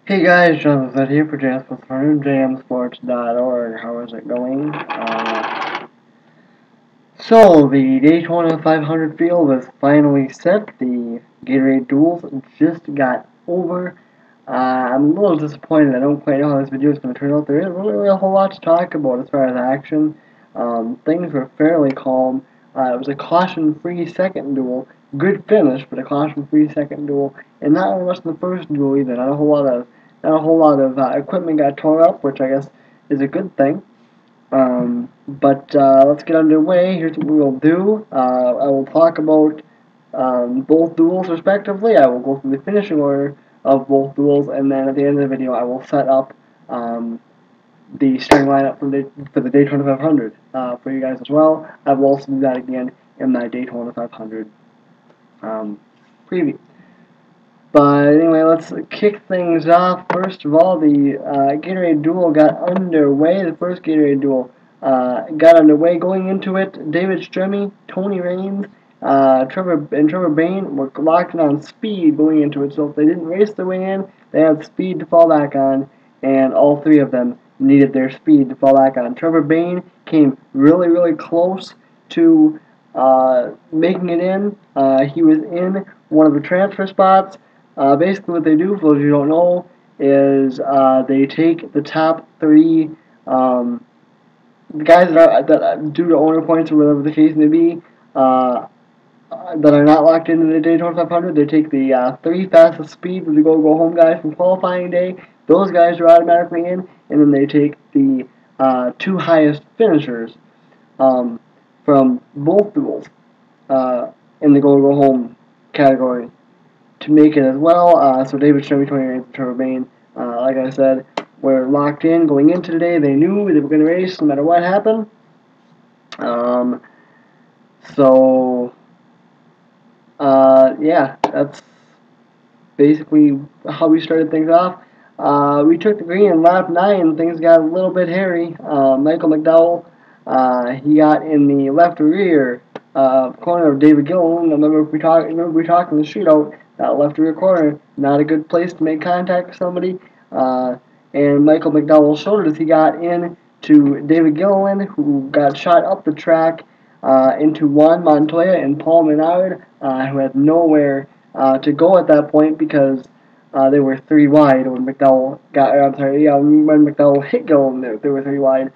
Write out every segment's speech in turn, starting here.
Hey guys, Jonathan here for JamSports.org. How is it going? So, the Daytona 500 field is finally set. The Gatorade Duels just got over. I'm a little disappointed. I don't quite know how this video is going to turn out. There isn't really a whole lot to talk about as far as action. Things were fairly calm. It was a caution-free second duel. Good finish, but a caution-free second duel. And not really much in the first duel either. Not a whole lot of equipment got torn up, which I guess is a good thing. But let's get underway. Here's what we will do. I will talk about both duels respectively. I will go through the finishing order of both duels, and then at the end of the video, I will set up the starting lineup for the Daytona 500 for you guys as well. I will also do that again in my Daytona 500 preview. But anyway, let's kick things off. First of all, the Gatorade Duel got underway. The first Gatorade Duel got underway. Going into it, David Stremme, Tony Raines, Trevor Bayne were locked in on speed going into it. So if they didn't race their way in, they had speed to fall back on, and all three of them needed their speed to fall back on. Trevor Bayne came really, really close to making it in. He was in one of the transfer spots. Basically what they do, for those of you who don't know, is they take the top three the guys that due to owner points or whatever the case may be, that are not locked into the Daytona 500, they take the three fastest speed with the go-home guys from qualifying day. Those guys are automatically in, and then they take the two highest finishers from both duels in the go-home category to make it as well. So David Stremme, Tony Raines, and Trevor Bayne, like I said, were locked in going into today. They knew they were going to race no matter what happened. Yeah, that's basically how we started things off. We took the green in lap 9. Things got a little bit hairy. Michael McDowell, he got in the left rear corner of David Gilliland. Remember we talked in the shootout. That left rear corner, not a good place to make contact with somebody. And Michael McDowell showed it as he got in to David Gilliland, who got shot up the track into Juan Montoya and Paul Menard, who had nowhere to go at that point because they were three wide when McDowell when McDowell hit Gilliland, they were three wide.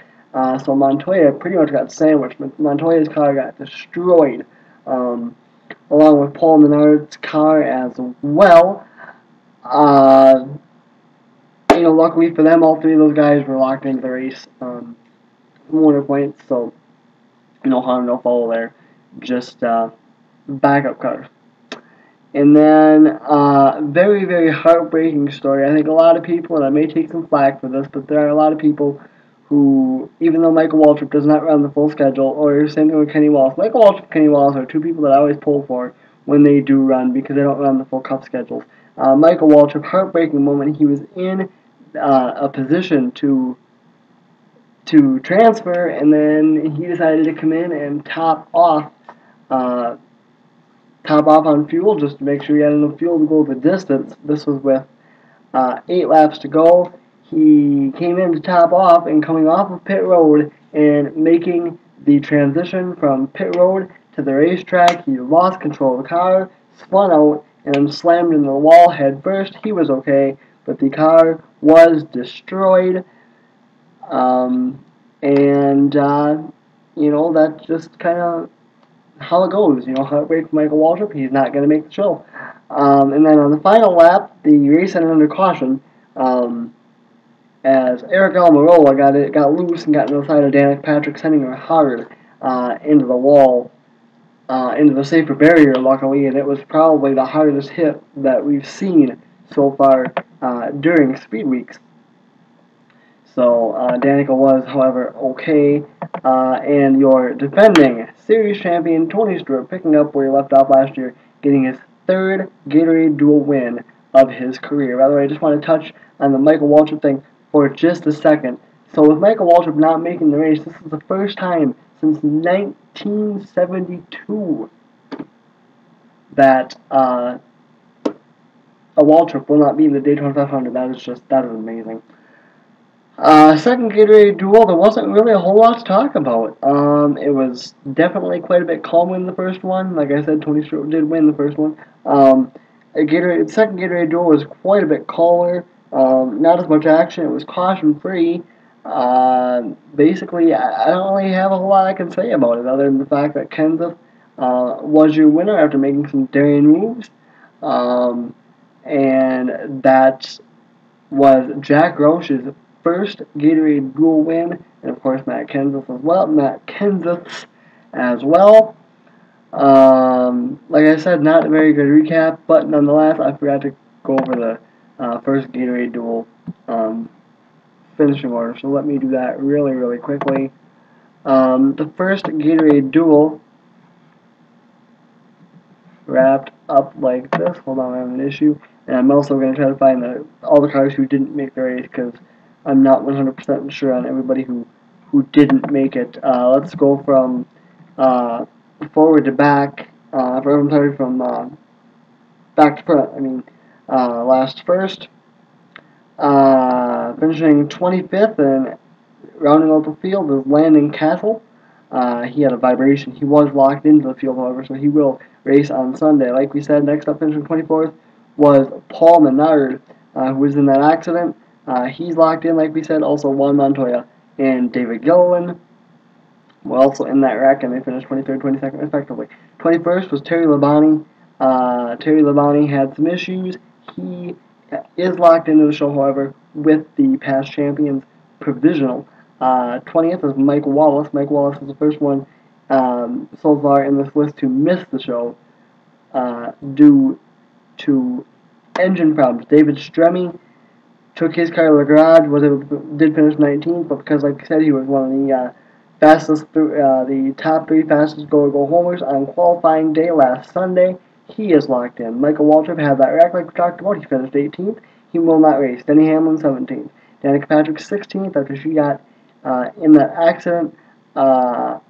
So Montoya pretty much got sandwiched. Montoya's car got destroyed, along with Paul Menard's car as well. Luckily for them, all three of those guys were locked into the race. Winner points, so no harm, no foul there. Just backup cars. And then, very, very heartbreaking story. I think a lot of people, and I may take some flack for this, but there are a lot of people who, even though Michael Waltrip does not run the full schedule, or same thing with Kenny Wallace. Michael Waltrip and Kenny Wallace are two people that I always pull for when they do run because they don't run the full cup schedules. Michael Waltrip, heartbreaking moment. He was in a position to transfer, and then he decided to come in and top off on fuel just to make sure he had enough fuel to go the distance. This was with 8 laps to go. He came in to top off, and coming off of pit road and making the transition from pit road to the racetrack, he lost control of the car, spun out, and slammed into the wall head first. He was okay, but the car was destroyed. That's just kind of how it goes. Heartbreak for Michael Waltrip. He's not going to make the show. And then on the final lap, the race ended under caution as Eric Almirola got loose and got in the side of Danica Patrick, sending her hard into the wall, into the safer barrier, luckily, and it was probably the hardest hit that we've seen so far during Speed Weeks. So Danica was, however, okay, and your defending series champion Tony Stewart picking up where he left off last year, getting his third Gatorade Duel win of his career. By the way, I just want to touch on the Michael Waltrip thing for just a second. So with Michael Waltrip not making the race, this is the first time since 1972 that Waltrip will not be in the Daytona 500. That is amazing. Second Gatorade Duel, there wasn't really a whole lot to talk about. It was definitely quite a bit calmer in the first one. Like I said, Tony Stewart did win the first one. Second Gatorade Duel was quite a bit calmer. Not as much action. It was caution free. Basically, I don't really have a whole lot I can say about it other than the fact that Kenseth was your winner after making some daring moves. And that was Jack Roche's first Gatorade Duel win, and of course Matt Kenseth as well. Like I said, not a very good recap, but nonetheless, I forgot to go over the first Gatorade Duel finishing order, so let me do that really, really quickly. The first Gatorade Duel wrapped up like this. Hold on, I have an issue. And I'm also going to try to find all the cars who didn't make the race because I'm not 100% sure on everybody who didn't make it. Let's go from forward to back. From back to front. I mean, last first. Finishing 25th and rounding out the field is Landon Castle. He had a vibration. He was locked into the field, however, so he will race on Sunday. Like we said, next up finishing 24th was Paul Menard, who was in that accident. He's locked in, like we said. Also Juan Montoya and David Gilliland were also in that wreck, and they finished 23rd, 22nd, respectively. 21st was Terry Labonte. Terry Labonte had some issues. He is locked into the show, however, with the past champions provisional. 20th is Mike Wallace. Mike Wallace is the first one so far in this list to miss the show due to engine problems. David Stremme took his car to the garage, did finish 19th, but because, like I said, he was one of the the top 3 fastest go homers on qualifying day last Sunday, he is locked in. Michael Waltrip had that wreck like we talked about. He finished 18th. He will not race. Denny Hamlin 17th. Danica Patrick 16th after she got in that accident on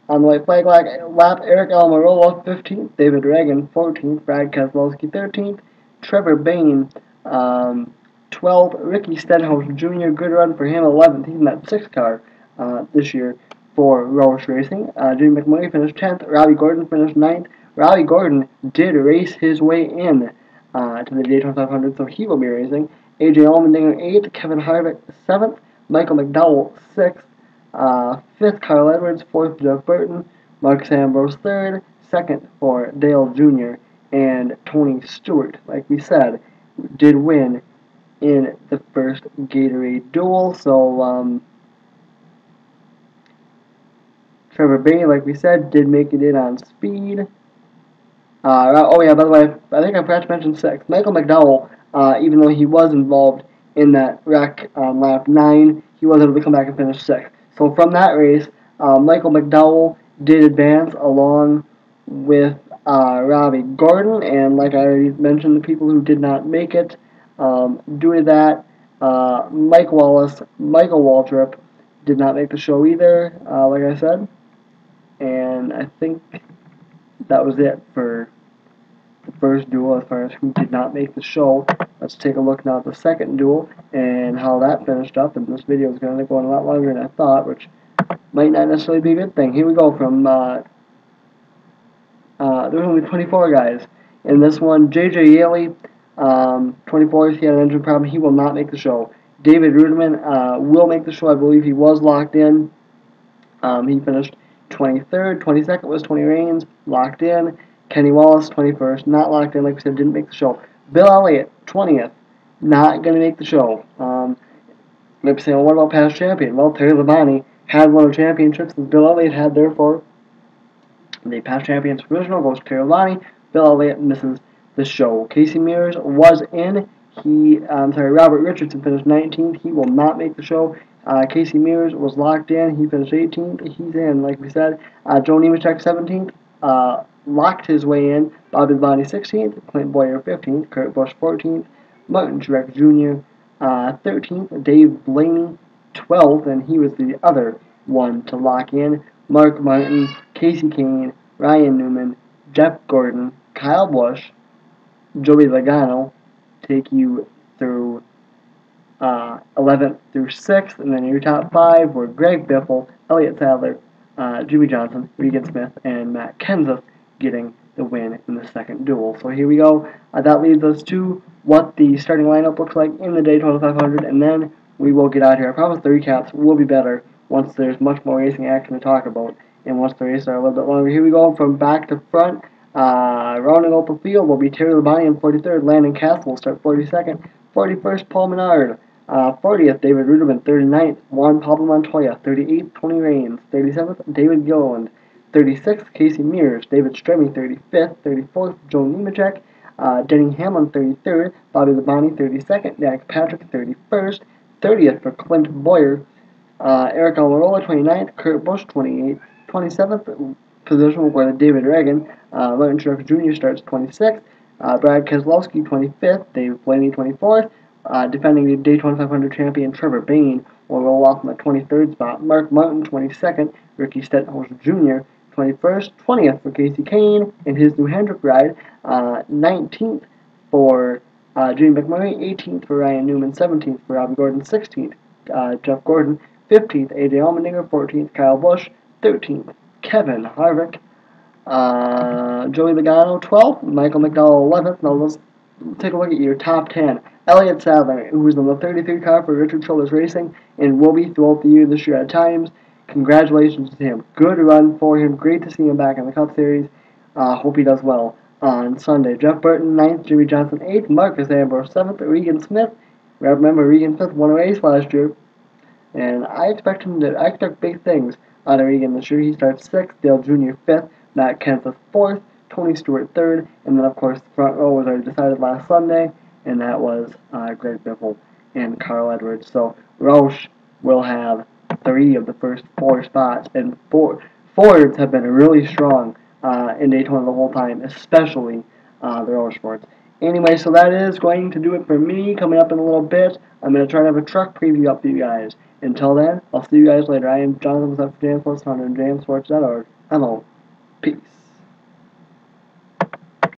the white flag lap. Eric Almirola 15th. David Reagan 14th. Brad Keselowski 13th. Trevor Bayne 12th. Ricky Stenhouse Jr. Good run for him 11th. He's in that 6th car this year for Roush Racing. Jimmy McMurray finished 10th. Robbie Gordon finished 9th. Robbie Gordon did race his way in to the Daytona 500, so he will be racing. AJ Allmendinger 8th. Kevin Harvick 7th. Michael McDowell 6th. 5th, Carl Edwards. 4th, Jeff Burton. Marcus Ambrose 3rd. 2nd for Dale Jr. And Tony Stewart, like we said, did win in the first Gatorade Duel. So, Trevor Bayne, like we said, did make it in on speed. Oh yeah, by the way, I think I forgot to mention 6th. Michael McDowell, even though he was involved in that wreck on lap 9, he was able to come back and finish 6th. So from that race, Michael McDowell did advance along with Robbie Gordon, and like I already mentioned, the people who did not make it, due to that, Michael Waltrip did not make the show either, like I said, and I think that was it for the first duel as far as who did not make the show. Let's take a look now at the second duel and how that finished up, and this video is going to go on a lot longer than I thought, which might not necessarily be a good thing. Here we go from, there were only 24 guys. In this one, J.J. Yaley, 24th, he had an engine problem. He will not make the show. David Ruderman will make the show. I believe he was locked in. He finished 23rd. 22nd was Tony Raines, locked in. Kenny Wallace, 21st, not locked in. Like we said, didn't make the show. Bill Elliott, 20th, not going to make the show. Maybe saying, well, what about past champion? Well, Terry Labonte had won the championships that Bill Elliott had, therefore the past champions provisional goes to Terry Labonte. Bill Elliott misses the show. Casey Mears was in. Robert Richardson finished 19th. He will not make the show. Casey Mears was locked in. He finished 18th. He's in, like we said. Joe Nemechek 17th. Locked his way in. Bobby Labonte 16th. Clint Boyer 15th. Kurt Busch 14th. Martin Truex Jr. 13th. Dave Blaney 12th, and he was the other one to lock in. Mark Martin, Casey Kane, Ryan Newman, Jeff Gordon, Kyle Busch, Joey Logano, take you through 11th through 6th, and then your top 5 were Greg Biffle, Elliott Sadler, Jimmy Johnson, Regan Smith, and Matt Kenseth getting the win in the second duel. So here we go. That leads us to what the starting lineup looks like in the Daytona 500, and then we will get out of here. I promise the recaps will be better once there's much more racing action to talk about, and once the races are a little bit longer. Here we go from back to front. Rounding out the field will be Terry Labonte in 43rd. Landon Castle will start 42nd. 41st, Paul Menard. 40th, David Ruderman. 39th, Juan Pablo Montoya. 38th, Tony Raines. 37th, David Gilliland. 36th, Casey Mears. David Stremme. 35th. 34th, Joe Nemechek. Denny Hamlin, 33rd. Bobby Labonte, 32nd. Dax Patrick, 31st. 30th for Clint Boyer. Eric Almirola, 29th. Kurt Busch, 28th. 27th position will go to David Reagan. Martin Truex Jr. starts 26th. Brad Keselowski, 25th. Dave Blaney, 24th. Defending the Daytona 500 champion Trevor Bayne will roll off in the 23rd spot. Mark Martin, 22nd. Ricky Stenhouse Jr., 21st. 20th for Casey Kane in his New Hendrick ride. 19th for Jimmy McMurray. 18th for Ryan Newman. 17th for Robbie Gordon. 16th, Jeff Gordon. 15th, AJ Allmendinger. 14th, Kyle Busch. 13th, Kevin Harvick. Joey Logano, 12th. Michael McDowell, 11th. Now let's take a look at your top 10. Elliott Sadler, who was on the 33 car for Richard Childress Racing and will be throughout the year this year at times. Congratulations to him. Good run for him. Great to see him back in the Cup Series. Hope he does well on Sunday. Jeff Burton, 9th. Jimmy Johnson, 8th. Marcus Ambrose, 7th. Regan Smith. Remember, Regan Smith won a race last year, and I expect big things out of Regan this year. He starts 6th. Dale Jr. 5th. Matt Kenseth 4th. Tony Stewart 3rd. And then, of course, the front row was already decided last Sunday, and that was Greg Biffle and Carl Edwards. So Roush will have 3 of the first 4 spots, and Fords have been really strong in Daytona the whole time, especially the Roush Fords. Anyway, so that is going to do it for me. Coming up in a little bit, I'm going to try to have a truck preview up for you guys. Until then, I'll see you guys later. I am Jonathan with Jamsports, founder of jamsports.org. I'm out. Peace.